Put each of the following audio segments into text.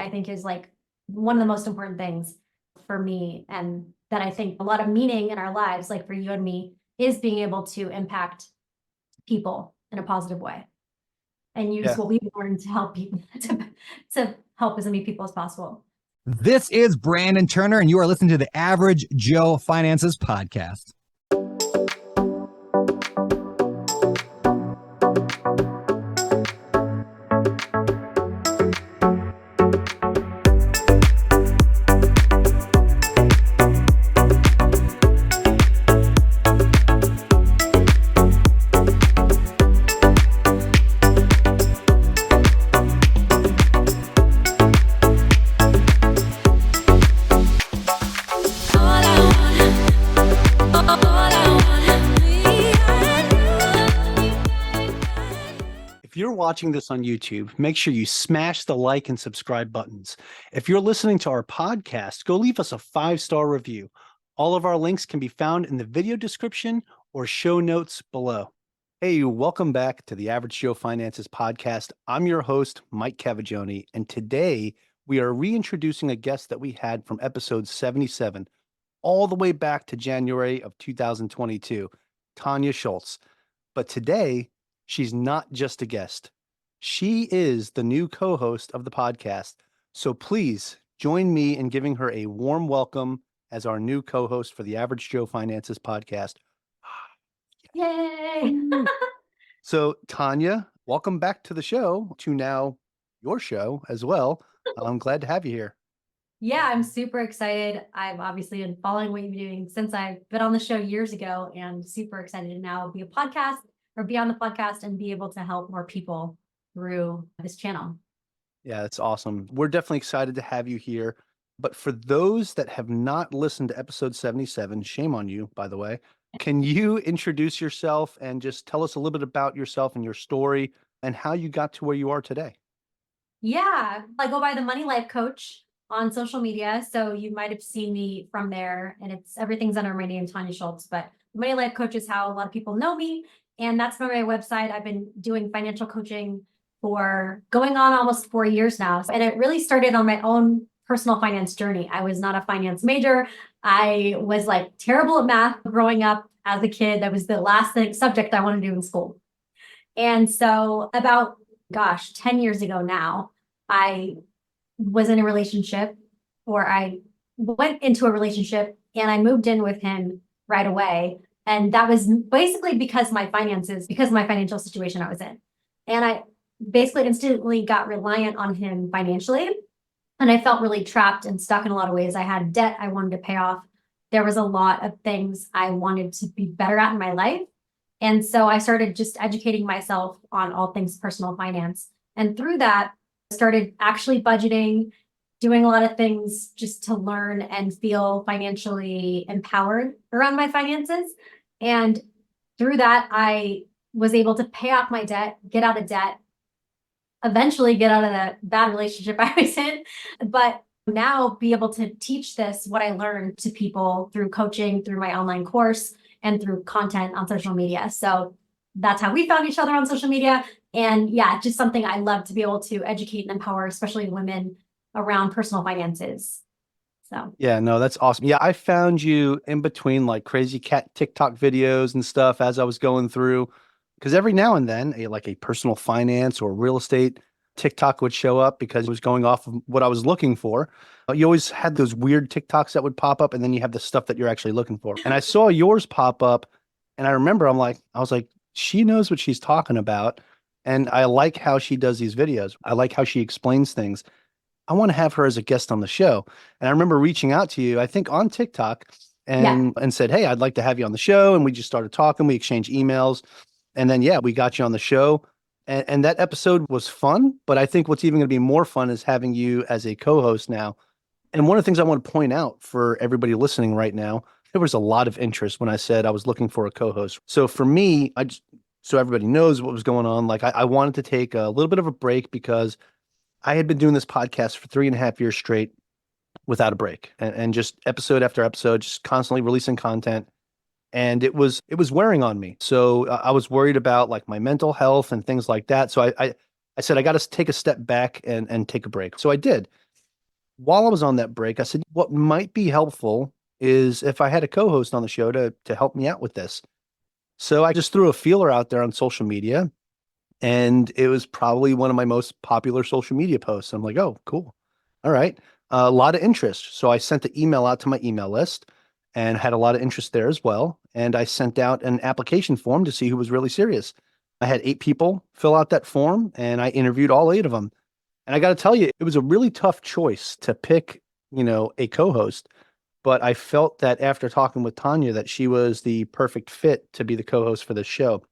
I think is like one of the most important things for me. And that I think a lot of meaning in our lives, like for you and me, is being able to impact people in a positive way and use what we've learned to help people to help as many people as possible. This is Brandon Turner, and you are listening to the Average Joe Finances Podcast. Watching this on YouTube, make sure you smash the like and subscribe buttons. If you're listening to our podcast, go leave us a 5-star review. All of our links can be found in the video description or show notes below. Hey, welcome back to the Average Joe Finances Podcast. I'm your host, Mike Cavagioni, and today we are reintroducing a guest that we had from episode 77, all the way back to January of 2022, Tawnya Schultz. But today, she's not just a guest. She is the new co-host of the podcast. So please join me in giving her a warm welcome as our new co-host for the Average Joe Finances Podcast. Yay! So Tawnya, welcome back to the show, to now your show as well. I'm glad to have you here. Yeah, I'm super excited. I've obviously been following what you've been doing since I've been on the show years ago, and super excited to now be on the podcast and be able to help more people through this channel. Yeah, that's awesome. We're definitely excited to have you here. But for those that have not listened to episode 77, shame on you, by the way. Can you introduce yourself and just tell us a little bit about yourself and your story and how you got to where you are today? Yeah, I go by the Money Life Coach on social media. So you might have seen me from there, and everything's under my name, Tawnya Schultz. But Money Life Coach is how a lot of people know me. And that's my website. I've been doing financial coaching for going on almost 4 years now. And it really started on my own personal finance journey. I was not a finance major. I was like terrible at math growing up as a kid. That was the last subject I wanted to do in school. And so about, 10 years ago now, I was in a relationship, or I went into a relationship and I moved in with him right away. And that was basically because of my financial situation I was in. And I basically instantly got reliant on him financially. And I felt really trapped and stuck in a lot of ways. I had debt I wanted to pay off. There was a lot of things I wanted to be better at in my life. And so I started just educating myself on all things personal finance. And through that, I started actually budgeting, doing a lot of things just to learn and feel financially empowered around my finances. And through that, I was able to pay off my debt, get out of debt, eventually get out of the bad relationship I was in, but now be able to teach what I learned to people through coaching, through my online course, and through content on social media. So that's how we found each other on social media. And yeah, just something I love to be able to educate and empower, especially women around personal finances. So yeah, no, that's awesome. Yeah, I found you in between like crazy cat TikTok videos and stuff as I was going through, because every now and then a personal finance or real estate TikTok would show up because it was going off of what I was looking for. You always had those weird TikToks that would pop up, and then you have the stuff that you're actually looking for. And I saw yours pop up, and I remember I was like, she knows what she's talking about. And I like how she does these videos. I like how she explains things. I want to have her as a guest on the show. And I remember reaching out to you, I think on TikTok, and said, hey, I'd like to have you on the show. And we just started talking. We exchanged emails. And then, we got you on the show. And that episode was fun. But I think what's even going to be more fun is having you as a co-host now. And one of the things I want to point out for everybody listening right now, there was a lot of interest when I said I was looking for a co-host. So for me, so everybody knows what was going on. Like I wanted to take a little bit of a break because I had been doing this podcast for 3.5 years straight without a break, and just episode after episode, just constantly releasing content. And it was wearing on me. So I was worried about like my mental health and things like that. So I said, I got to take a step back and take a break. So I did. while I was on that break, I said, what might be helpful is if I had a co-host on the show to help me out with this. So I just threw a feeler out there on social media, and it was probably one of my most popular social media posts. I'm like, oh, cool. All right. A lot of interest. So I sent the email out to my email list and had a lot of interest there as well. And I sent out an application form to see who was really serious. I had 8 people fill out that form, and I interviewed all 8 of them. And I got to tell you, it was a really tough choice to pick, a co-host. But I felt that after talking with Tawnya, that she was the perfect fit to be the co-host for this show.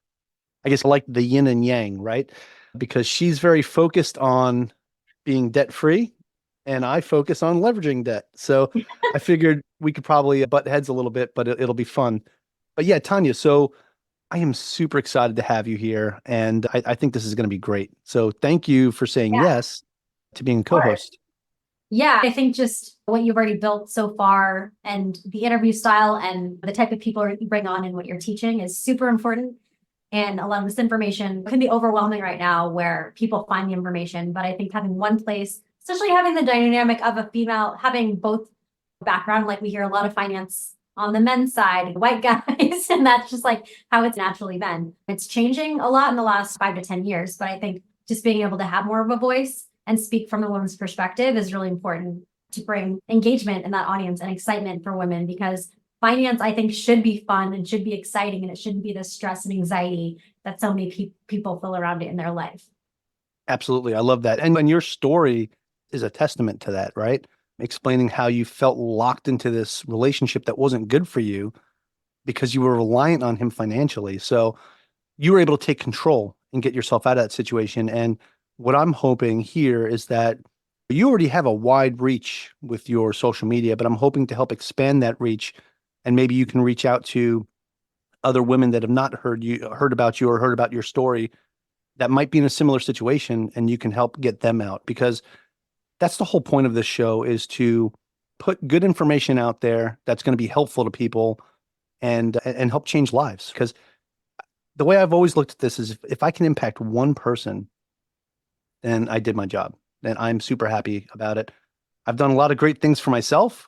I guess I like the yin and yang, right? Because she's very focused on being debt free, and I focus on leveraging debt. So I figured we could probably butt heads a little bit, but it'll be fun. But yeah, Tawnya, so I am super excited to have you here, and I think this is going to be great. So thank you for saying Yeah, yes to being a of course. co-host. Yeah, I think just what you've already built so far and the interview style and the type of people you bring on and what you're teaching is super important. And a lot of this information can be overwhelming right now where people find the information. But I think having one place, especially having the dynamic of a female, having both background, like we hear a lot of finance on the men's side, white guys, and that's just like how it's naturally been. It's changing a lot in the last 5 to 10 years, but I think just being able to have more of a voice and speak from a woman's perspective is really important to bring engagement in that audience and excitement for women, because finance, I think, should be fun and should be exciting, and it shouldn't be the stress and anxiety that so many people feel around it in their life. Absolutely. I love that. And your story is a testament to that, right? Explaining how you felt locked into this relationship that wasn't good for you because you were reliant on him financially. So you were able to take control and get yourself out of that situation. And what I'm hoping here is that you already have a wide reach with your social media, but I'm hoping to help expand that reach. And maybe you can reach out to other women that have not heard about you or heard about your story that might be in a similar situation, and you can help get them out, because that's the whole point of this show, is to put good information out there that's going to be helpful to people and help change lives. Because the way I've always looked at this is if I can impact one person, then I did my job. Then I'm super happy about it. I've done a lot of great things for myself,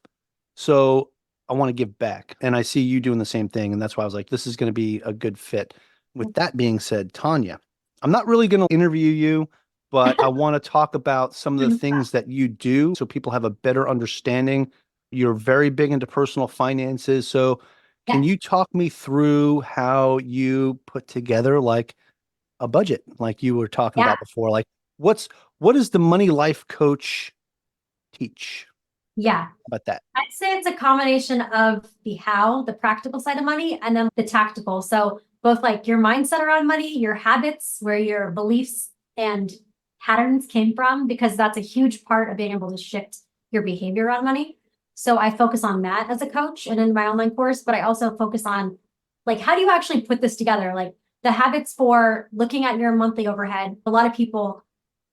so I want to give back. And I see you doing the same thing. And that's why I was like, this is going to be a good fit. With that being said, Tawnya, I'm not really going to interview you, but I want to talk about some of the things that you do so people have a better understanding. You're very big into personal finances. So can Yes. you talk me through how you put together like a budget, like you were talking Yeah. about before? Like what does the money life coach teach? Yeah. How about that? I'd say it's a combination of the how, the practical side of money, and then the tactical. So both like your mindset around money, your habits, where your beliefs and patterns came from, because that's a huge part of being able to shift your behavior around money. So I focus on that as a coach and in my online course, but I also focus on like, how do you actually put this together? Like the habits for looking at your monthly overhead. A lot of people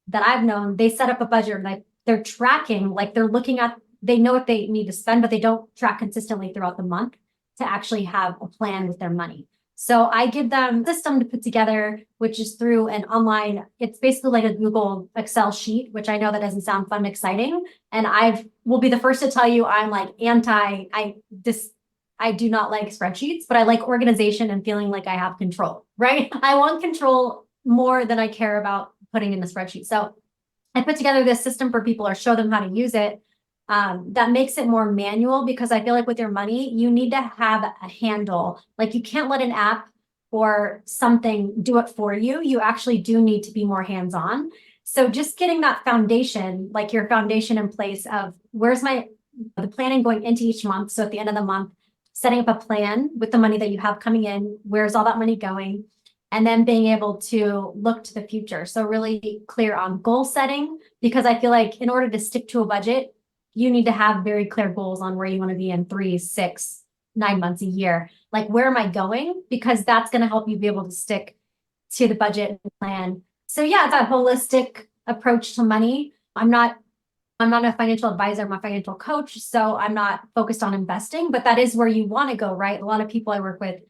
that I've known, they set up a budget, like they're tracking, like they're looking at, they know what they need to spend, but they don't track consistently throughout the month to actually have a plan with their money. So I give them a system to put together, which is through an online, it's basically like a Google Excel sheet, which I know that doesn't sound fun and exciting. And will be the first to tell you I'm like I do not like spreadsheets, but I like organization and feeling like I have control, right? I want control more than I care about putting in a spreadsheet. So I put together this system for people or show them how to use it. That makes it more manual, because I feel like with your money, you need to have a handle. Like you can't let an app or something do it for you. You actually do need to be more hands-on. So just getting that foundation, like your foundation in place of the planning going into each month. So at the end of the month, setting up a plan with the money that you have coming in, where's all that money going? And then being able to look to the future. So really clear on goal setting, because I feel like in order to stick to a budget, you need to have very clear goals on where you want to be in 3, 6, 9 months, a year. Like, where am I going? Because that's going to help you be able to stick to the budget and plan. So yeah, it's a holistic approach to money. I'm not a financial advisor, I'm a financial coach. So I'm not focused on investing, but that is where you want to go, right? A lot of people I work with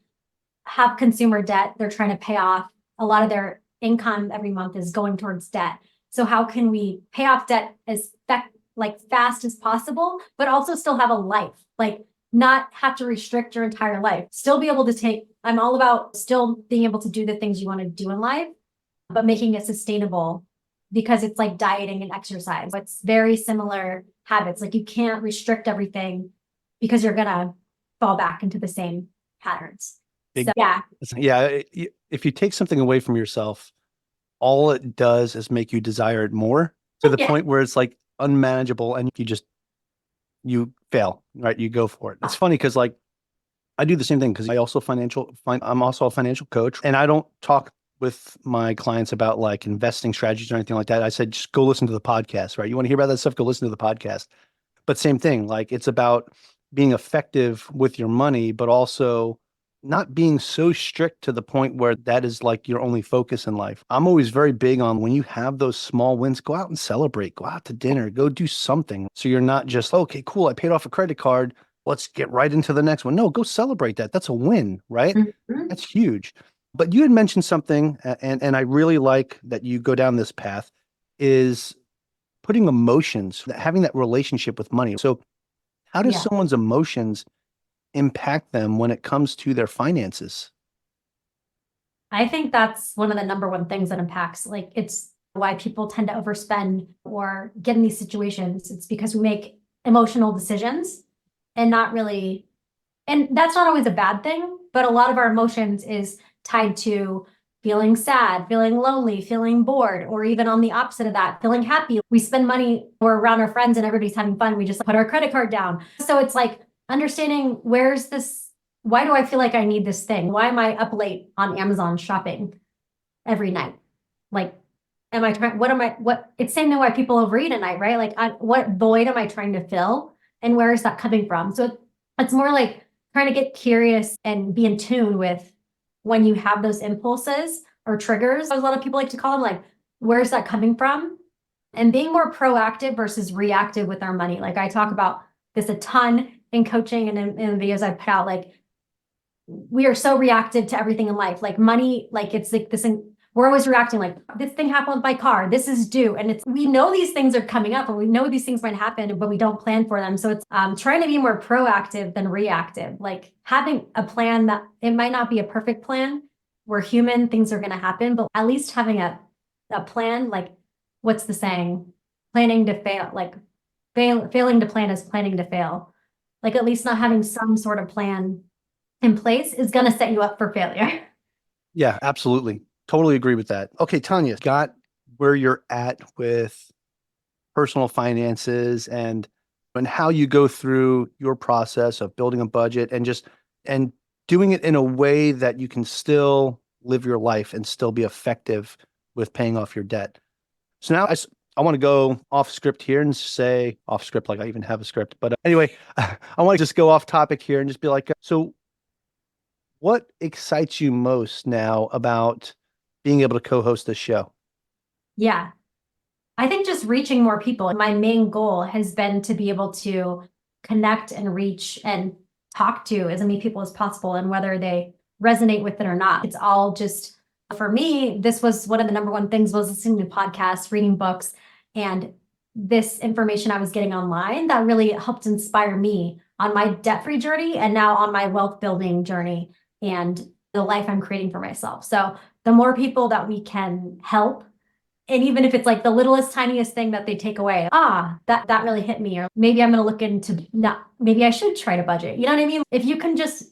have consumer debt. They're trying to pay off. A lot of their income every month is going towards debt. So how can we pay off debt as like fast as possible, but also still have a life, like not have to restrict your entire life, still be able to I'm all about still being able to do the things you want to do in life, but making it sustainable because it's like dieting and exercise. It's very similar habits. Like you can't restrict everything because you're going to fall back into the same patterns. So, yeah. Yeah. If you take something away from yourself, all it does is make you desire it more to the point where it's like unmanageable and you fail, right? You go for it. It's funny because like I do the same thing because I'm also a financial coach, and I don't talk with my clients about like investing strategies or anything like that. I said, just go listen to the podcast, right? You want to hear about that stuff? Go listen to the podcast. But same thing, like it's about being effective with your money, but also not being so strict to the point where that is like your only focus in life. I'm always very big on when you have those small wins, go out and celebrate, go out to dinner, go do something. So you're not just, okay, cool, I paid off a credit card, let's get right into the next one. No, go celebrate that. That's a win, right? Mhm. That's huge. But you had mentioned something, and I really like that you go down this path, is putting emotions, having that relationship with money. So how does Yeah. someone's emotions impact them when it comes to their finances? I think that's one of the number one things that impacts, like it's why people tend to overspend or get in these situations. It's because we make emotional decisions and not really, and that's not always a bad thing, but a lot of our emotions is tied to feeling sad, feeling lonely, feeling bored, or even on the opposite of that, feeling happy. We spend money, we're around our friends and everybody's having fun. We just put our credit card down. So it's like understanding why do I feel like I need this thing? Why am I up late on Amazon shopping every night? Like, it's same thing why people overeat at night, right? Like what void am I trying to fill? And where is that coming from? So it's more like trying to get curious and be in tune with when you have those impulses or triggers, as a lot of people like to call them, like, where's that coming from? And being more proactive versus reactive with our money. Like I talk about this a ton in coaching and in the videos I put out, like we are so reactive to everything in life. Like money, like it's like this, we're always reacting like this thing happened with my car, this is due. And we know these things are coming up and we know these things might happen, but we don't plan for them. So it's trying to be more proactive than reactive, like having a plan that it might not be a perfect plan. We're human, things are going to happen, but at least having a plan, like what's the saying? Planning to fail, like failing to plan is planning to fail. Like at least not having some sort of plan in place is going to set you up for failure. Yeah, absolutely. Totally agree with that. Okay, Tawnya, got where you're at with personal finances and how you go through your process of building a budget and doing it in a way that you can still live your life and still be effective with paying off your debt. So now I want to go off script here and say off script, like I even have a script. But anyway, I want to just go off topic here and just be like, so what excites you most now about being able to co-host this show? Yeah. I think just reaching more people. My main goal has been to be able to connect and reach and talk to as many people as possible, and whether they resonate with it or not. It's all just, for me, this was one of the number one things was listening to podcasts, reading books, and this information I was getting online that really helped inspire me on my debt-free journey and now on my wealth building journey and the life I'm creating for myself. So the more people that we can help, and even if it's like the littlest, tiniest thing that they take away, that really hit me, or maybe I'm going to look into, maybe I should try to budget. You know what I mean? If you can just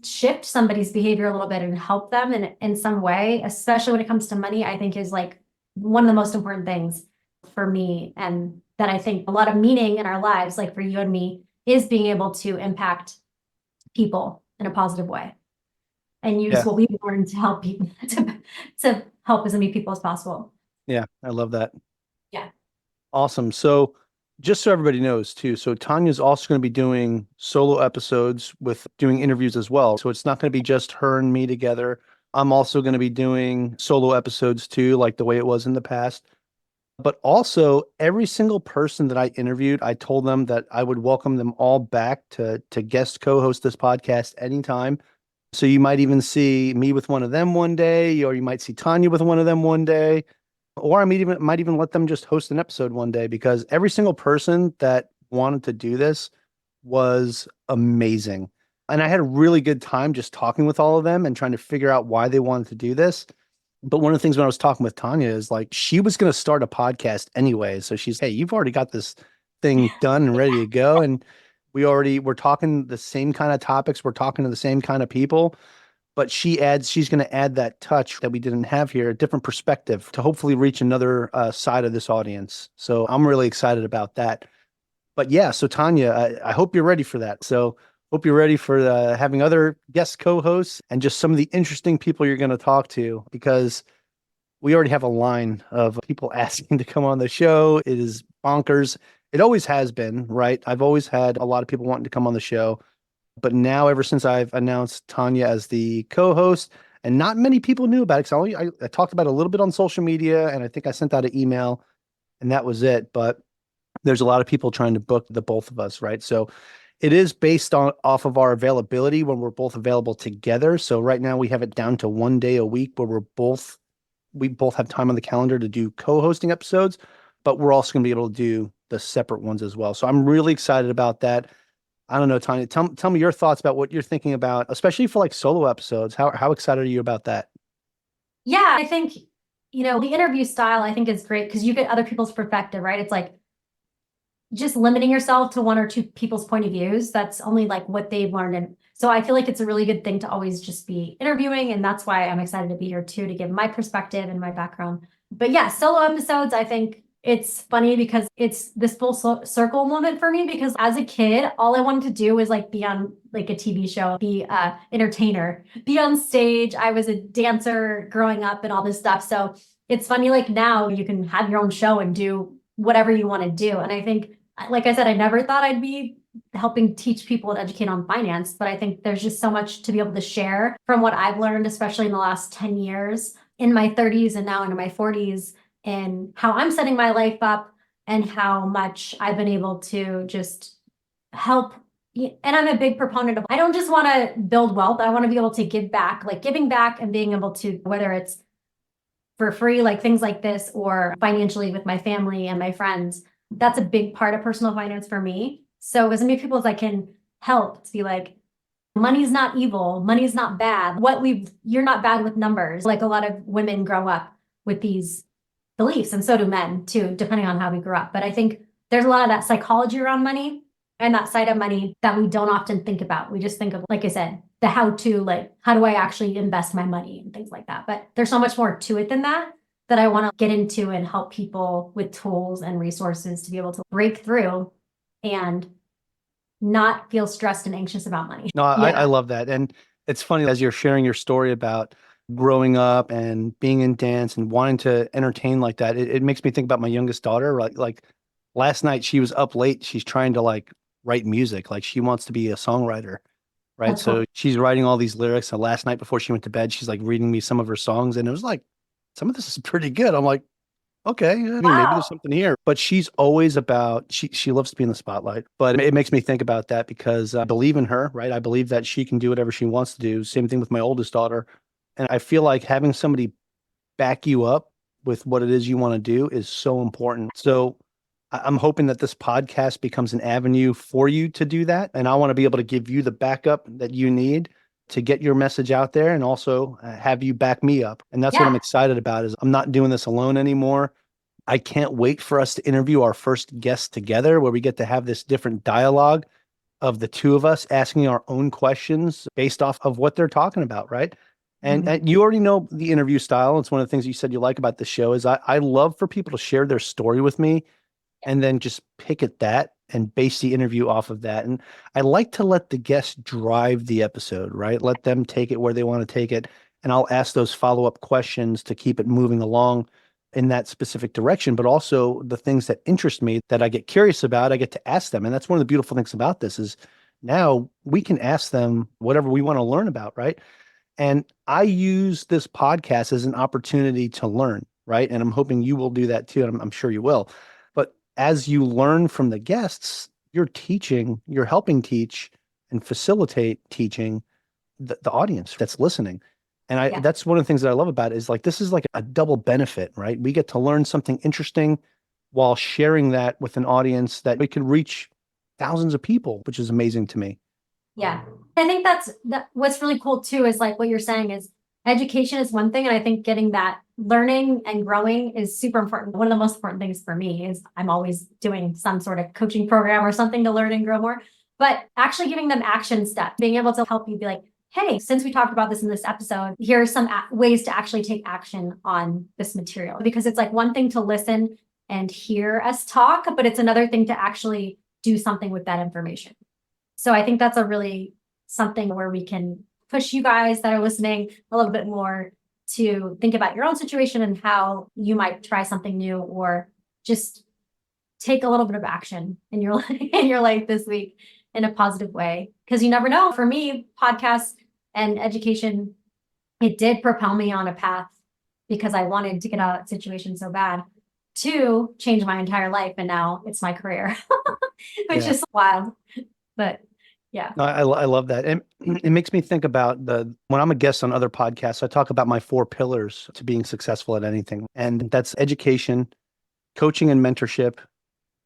shift somebody's behavior a little bit and help them in some way, especially when it comes to money, I think is like one of the most important things for me. And that I think a lot of meaning in our lives, like for you and me, is being able to impact people in a positive way and use what we've learned to help people to help as many people as possible. Yeah, I love that. Yeah. Awesome. So just so everybody knows too, so Tanya's also going to be doing solo episodes with doing interviews as well. So it's not going to be just her and me together. I'm also going to be doing solo episodes too, like the way it was in the past. But also every single person that I interviewed, I told them that I would welcome them all back to guest co-host this podcast anytime. So you might even see me with one of them one day, or you might see Tawnya with one of them one day. Or I might even let them just host an episode one day, because every single person that wanted to do this was amazing. And I had a really good time just talking with all of them and trying to figure out why they wanted to do this. But one of the things when I was talking with Tawnya is like, she was going to start a podcast anyway. So she's, hey, you've already got this thing done and ready to go. And we're talking the same kind of topics. We're talking to the same kind of people. But she's going to add that touch that we didn't have here, a different perspective to hopefully reach another side of this audience. So I'm really excited about that. But yeah, so Tawnya, I hope you're ready for that. So hope you're ready for having other guest co-hosts and just some of the interesting people you're going to talk to, because we already have a line of people asking to come on the show. It is bonkers. It always has been, right? I've always had a lot of people wanting to come on the show. But now, ever since I've announced Tawnya as the co-host, and not many people knew about it, because I talked about it a little bit on social media, and I think I sent out an email, and that was it. But there's a lot of people trying to book the both of us, right? So it is based off of our availability when we're both available together. So right now we have it down to 1 day a week where we both have time on the calendar to do co-hosting episodes, but we're also going to be able to do the separate ones as well. So I'm really excited about that. I don't know, Tawnya, tell me your thoughts about what you're thinking about, especially for like solo episodes. How excited are you about that? Yeah, I think, the interview style I think is great because you get other people's perspective, right? It's like just limiting yourself to one or two people's point of views. That's only like what they've learned. And so I feel like it's a really good thing to always just be interviewing. And that's why I'm excited to be here too, to give my perspective and my background. But yeah, solo episodes, I think it's funny because it's this full circle moment for me, because as a kid, all I wanted to do was like be on like a TV show, be a entertainer, be on stage. I was a dancer growing up and all this stuff. So it's funny, like now you can have your own show and do whatever you want to do. And I think, like I said, I never thought I'd be helping teach people and educate on finance, but I think there's just so much to be able to share from what I've learned, especially in the last 10 years, in my 30s and now into my 40s, and how I'm setting my life up and how much I've been able to just help. And I'm a big proponent of, I don't just want to build wealth. I want to be able to give back, like giving back and being able to, whether it's for free, like things like this, or financially with my family and my friends. That's a big part of personal finance for me. So as many people as I can help to be like, money's not evil, money's not bad. You're not bad with numbers. Like a lot of women grow up with these beliefs, and so do men too, depending on how we grew up. But I think there's a lot of that psychology around money and that side of money that we don't often think about. We just think of, like I said, the how-to, like, how do I actually invest my money and things like that. But there's so much more to it than that I want to get into and help people with tools and resources to be able to break through and not feel stressed and anxious about money. No, I love that. And it's funny, as you're sharing your story about growing up and being in dance and wanting to entertain like that, it makes me think about my youngest daughter. Like last night she was up late. She's trying to like write music. Like she wants to be a songwriter, right? That's So cool. she's writing all these lyrics. And last night before she went to bed, she's like reading me some of her songs. And it was like, some of this is pretty good. I'm like, okay, I mean, maybe there's something here. But she's always about, she loves to be in the spotlight. But it makes me think about that because I believe in her, right? I believe that she can do whatever she wants to do. Same thing with my oldest daughter. And I feel like having somebody back you up with what it is you want to do is so important. So I'm hoping that this podcast becomes an avenue for you to do that. And I want to be able to give you the backup that you need to get your message out there, and also have you back me up. And that's what I'm excited about, is I'm not doing this alone anymore. I can't wait for us to interview our first guest together, where we get to have this different dialogue of the two of us asking our own questions based off of what they're talking about, right? And you already know the interview style. It's one of the things you said you like about the show is I love for people to share their story with me and then just pick at that and base the interview off of that. And I like to let the guests drive the episode, right? Let them take it where they want to take it. And I'll ask those follow-up questions to keep it moving along in that specific direction, but also the things that interest me that I get curious about, I get to ask them. And that's one of the beautiful things about this is now we can ask them whatever we want to learn about, right? And I use this podcast as an opportunity to learn, right? And I'm hoping you will do that too. And I'm sure you will. But as you learn from the guests, you're helping teach and facilitate teaching the audience that's listening. And Yeah. that's one of the things that I love about it is like, this is like a double benefit, right? We get to learn something interesting while sharing that with an audience that we can reach thousands of people, which is amazing to me. Yeah. I think what's really cool too is like what you're saying is education is one thing. And I think getting that learning and growing is super important. One of the most important things for me is I'm always doing some sort of coaching program or something to learn and grow more, but actually giving them action steps, being able to help you be like, hey, since we talked about this in this episode, here are some ways to actually take action on this material. Because it's like one thing to listen and hear us talk, but it's another thing to actually do something with that information. So I think that's a really something where we can push you guys that are listening a little bit more to think about your own situation and how you might try something new or just take a little bit of action in your in your life this week in a positive way. Because you never know. For me, podcasts and education, it did propel me on a path because I wanted to get out of that situation so bad to change my entire life. And now it's my career, which is wild. But yeah. No, I love that. And it makes me think about when I'm a guest on other podcasts, I talk about my 4 pillars to being successful at anything. And that's education, coaching and mentorship,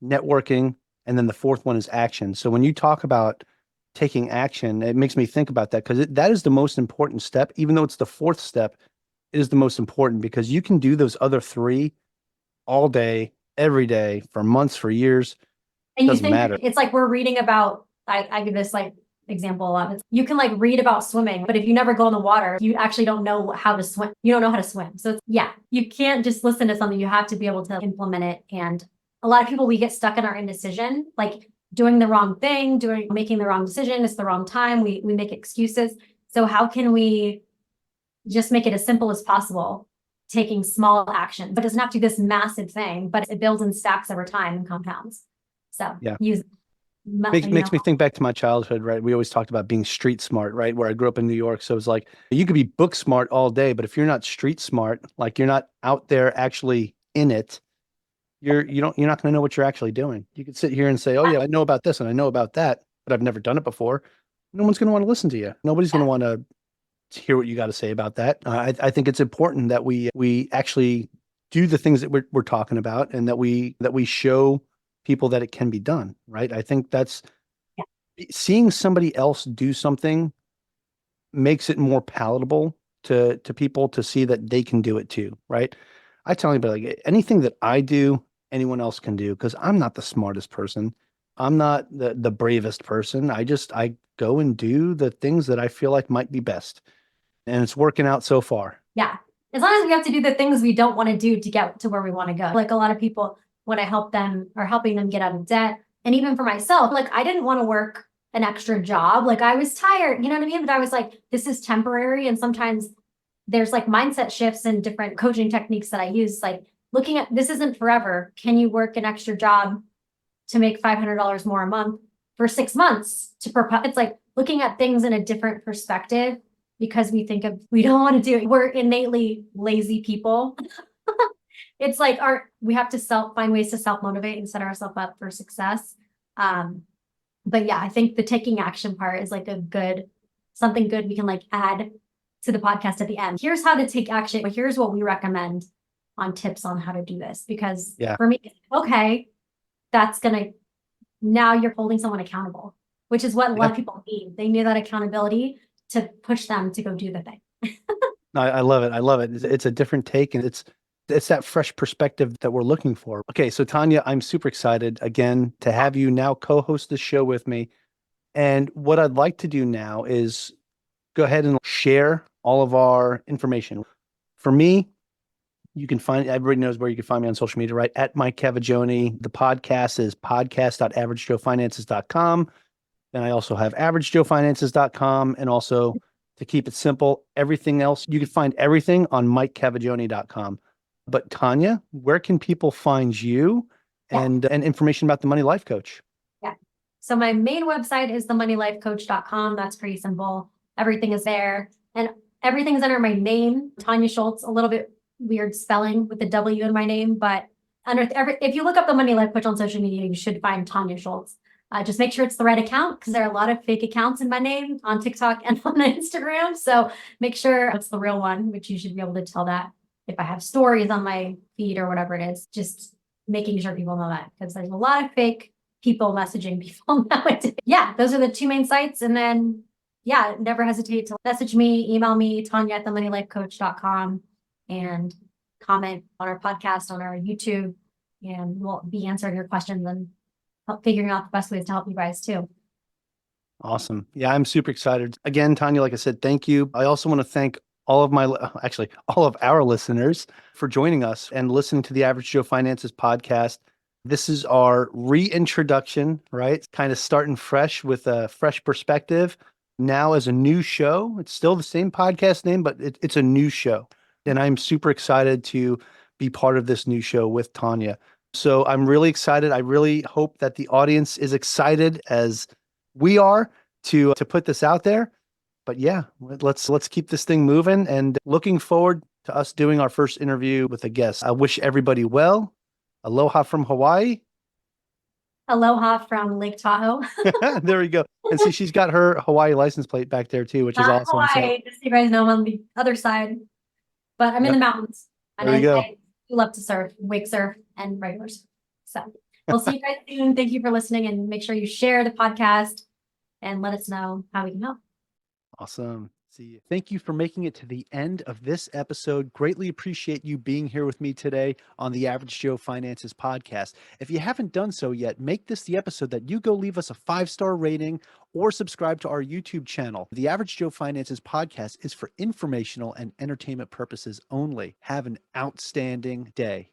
networking, and then the 4th one is action. So when you talk about taking action, it makes me think about that because that is the most important step. Even though it's the 4th step, it is the most important because you can do those other 3 all day, every day, for months, for years. And you Doesn't think matter. it's like we're reading about, I give this like example a lot. You can like read about swimming, but if you never go in the water, you actually don't know how to swim. You don't know how to swim. So you can't just listen to something. You have to be able to implement it. And a lot of people, we get stuck in our indecision, like doing the wrong thing, making the wrong decision. It's the wrong time. We make excuses. So how can we just make it as simple as possible? Taking small action, but it doesn't have to be this massive thing, but it builds and stacks over time and compounds. So Makes me think back to my childhood, right? We always talked about being street smart, right? Where I grew up in New York. So it's like you could be book smart all day, but if you're not street smart, like you're not out there actually in it, you're not going to know what you're actually doing. You could sit here and say, "Oh yeah, I know about this and I know about that, but I've never done it before." No one's going to want to listen to you. Nobody's going to want to hear what you got to say about that. I think it's important that we actually do the things that we're talking about and that we show people that it can be done, right? I think that's seeing somebody else do something makes it more palatable to people to see that they can do it too, right? I tell anybody like anything that I do, anyone else can do because I'm not the smartest person. I'm not the bravest person. I go and do the things that I feel like might be best. And it's working out so far. Yeah. As long as we have to do the things we don't want to do to get to where we want to go. Like a lot of people, when I help them or helping them get out of debt, and even for myself, like I didn't want to work an extra job. Like I was tired, you know what I mean? But I was like, this is temporary. And sometimes there's like mindset shifts and different coaching techniques that I use, like looking at this isn't forever. Can you work an extra job to make $500 more a month for 6 months it's like looking at things in a different perspective because we don't want to do it. We're innately lazy people. It's like we have to find ways to self-motivate and set ourselves up for success. But yeah, I think the taking action part is like something good we can like add to the podcast at the end. Here's how to take action, but here's what we recommend on tips on how to do this. Because for me, okay, now you're holding someone accountable, which is what a lot of people need. They need that accountability to push them to go do the thing. I love it. I love it. It's a different take and it's that fresh perspective that we're looking for. Okay. So Tawnya, I'm super excited again to have you now co-host this show with me. And what I'd like to do now is go ahead and share all of our information. For me, everybody knows where you can find me on social media, right? At Mike Cavagioni. The podcast is podcast.averagejoefinances.com. Then I also have averagejoefinances.com. And also to keep it simple, everything else, you can find everything on mikecavagioni.com. But Tawnya, where can people find you and information about the Money Life Coach? Yeah. So my main website is themoneylifecoach.com. That's pretty simple. Everything is there. And everything's under my name, Tawnya Schultz, a little bit weird spelling with the W in my name, but if you look up the Money Life Coach on social media, you should find Tawnya Schultz. Just make sure it's the right account because there are a lot of fake accounts in my name on TikTok and on Instagram. So make sure it's the real one, which you should be able to tell that if I have stories on my feed or whatever it is. Just making sure people know that because there's a lot of fake people messaging people nowadays. Yeah, those are the two main sites. And then, yeah, never hesitate to message me, email me, Tawnya@themoneylifecoach.com, and comment on our podcast, on our YouTube, and we'll be answering your questions and figuring out the best ways to help you guys too. Awesome. Yeah, I'm super excited. Again, Tawnya, like I said, thank you. I also want to thank all of all of our listeners for joining us and listening to the Average Joe Finances podcast. This is our reintroduction, right? Kind of starting fresh with a fresh perspective. Now as a new show, it's still the same podcast name, but it's a new show. And I'm super excited to be part of this new show with Tawnya. So I'm really excited. I really hope that the audience is excited as we are to put this out there. But yeah, let's keep this thing moving and looking forward to us doing our first interview with a guest. I wish everybody well. Aloha from Hawaii. Aloha from Lake Tahoe. There we go. And see, she's got her Hawaii license plate back there too, which is Not awesome. Hawaii, just so you guys know I'm on the other side. But I'm in the mountains. And There you go. I love to surf, wake surf, and regular surf. So we'll see you guys soon. Thank you for listening, and make sure you share the podcast and let us know how we can help. Awesome. See you. Thank you for making it to the end of this episode. Greatly appreciate you being here with me today on the Average Joe Finances podcast. If you haven't done so yet, make this the episode that you go leave us a 5-star rating or subscribe to our YouTube channel. The Average Joe Finances podcast is for informational and entertainment purposes only. Have an outstanding day.